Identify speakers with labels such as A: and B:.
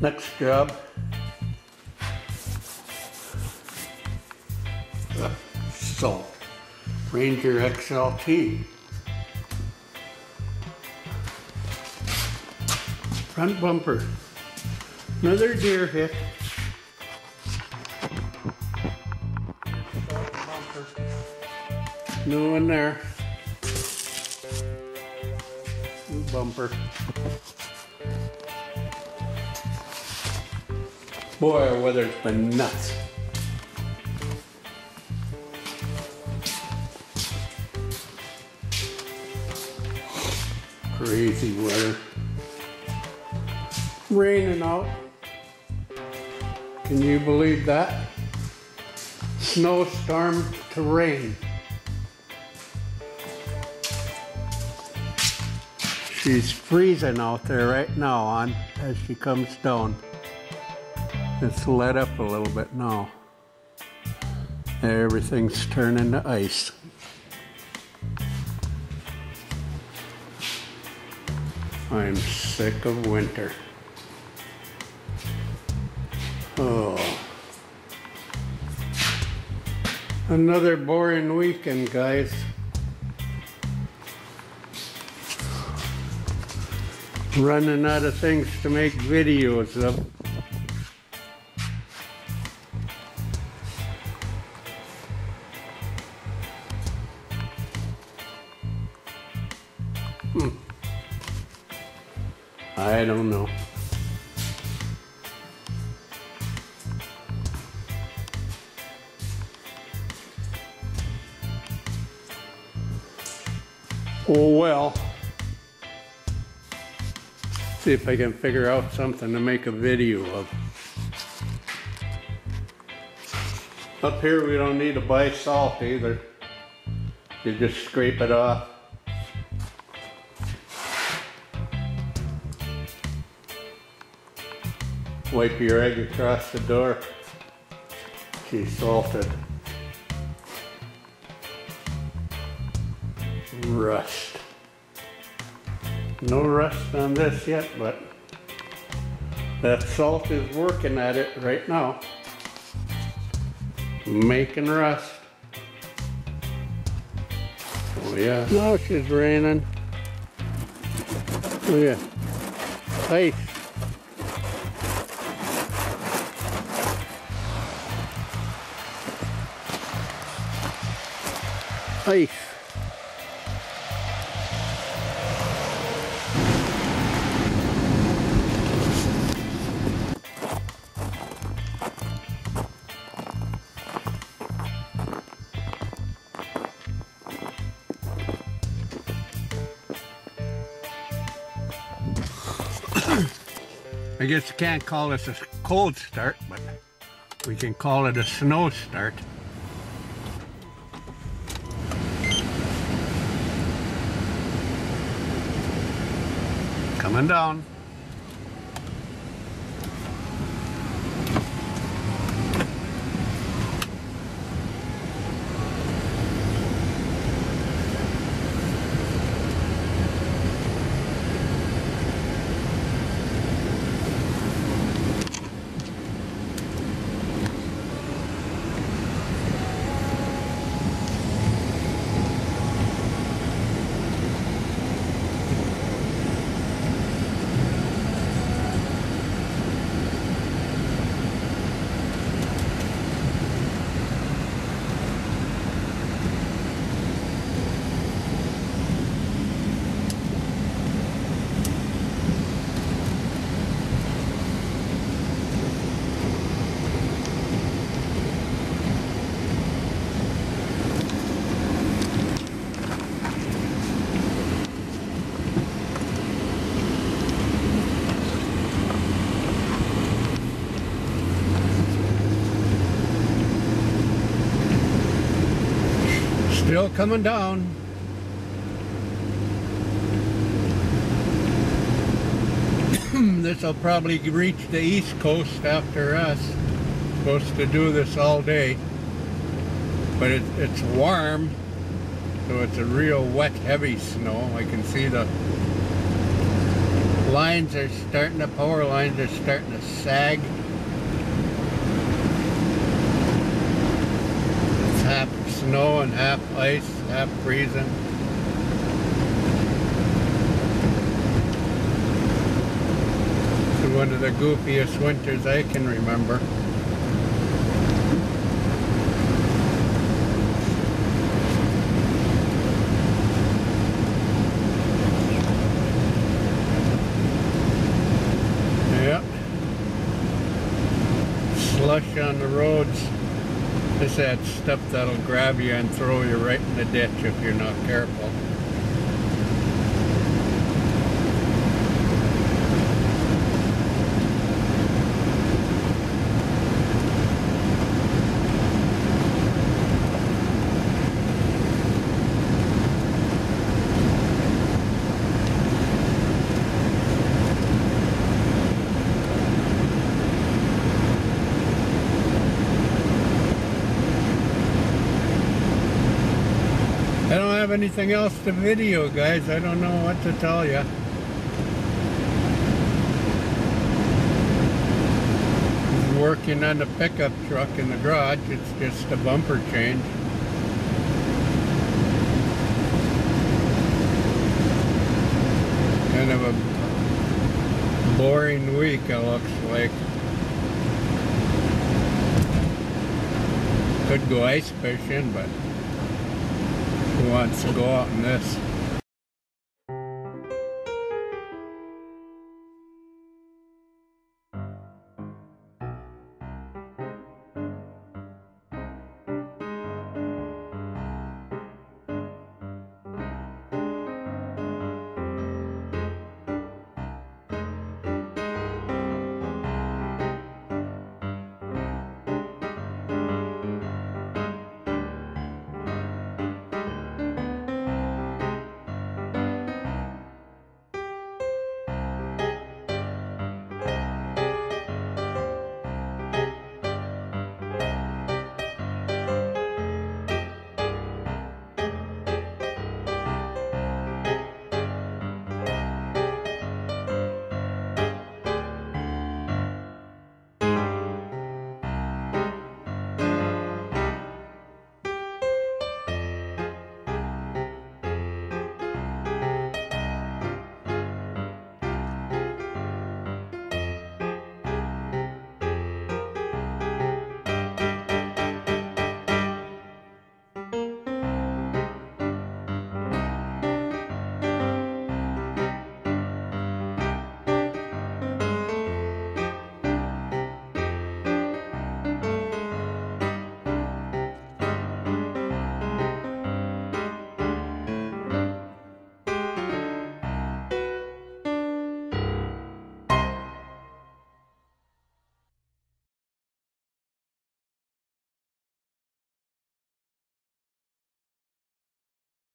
A: Next job. Salt. Ranger XLT. Front bumper. Another deer hit. Front bumper. New one there. New bumper. Boy, our weather's been nuts. Crazy weather. Raining out. Can you believe that? Snowstorm to rain. She's freezing out there right now as she comes down. It's let up a little bit now. Everything's turning to ice. I'm sick of winter. Oh. Another boring weekend, guys. Running out of things to make videos of. I don't know. Oh well. See if I can figure out something to make a video of. Up here we don't need to buy salt either. You just scrape it off. Wipe your egg across the door. She's salted. Rust. No rust on this yet, but that salt is working at it right now. Making rust. Oh yeah. Now she's raining. Oh yeah. Ice. Ice. I guess you can't call this a cold start, but we can call it a snow start. Coming down. Still coming down. This will probably reach the East Coast after us. Supposed to do this all day. But it's warm, so it's a real wet, heavy snow. I can see the lines are starting, the power lines are starting to sag. It's half snow and half ice, half freezing. It's one of the goofiest winters I can remember. Slush on the roads. It's that stuff that'll grab you and throw you right in the ditch if you're not careful. I don't have anything else to video, guys. I don't know what to tell you. Working on the pickup truck in the garage. It's just a bumper change. Kind of a boring week, it looks like. Could go ice fishing, but who wants to go out in this?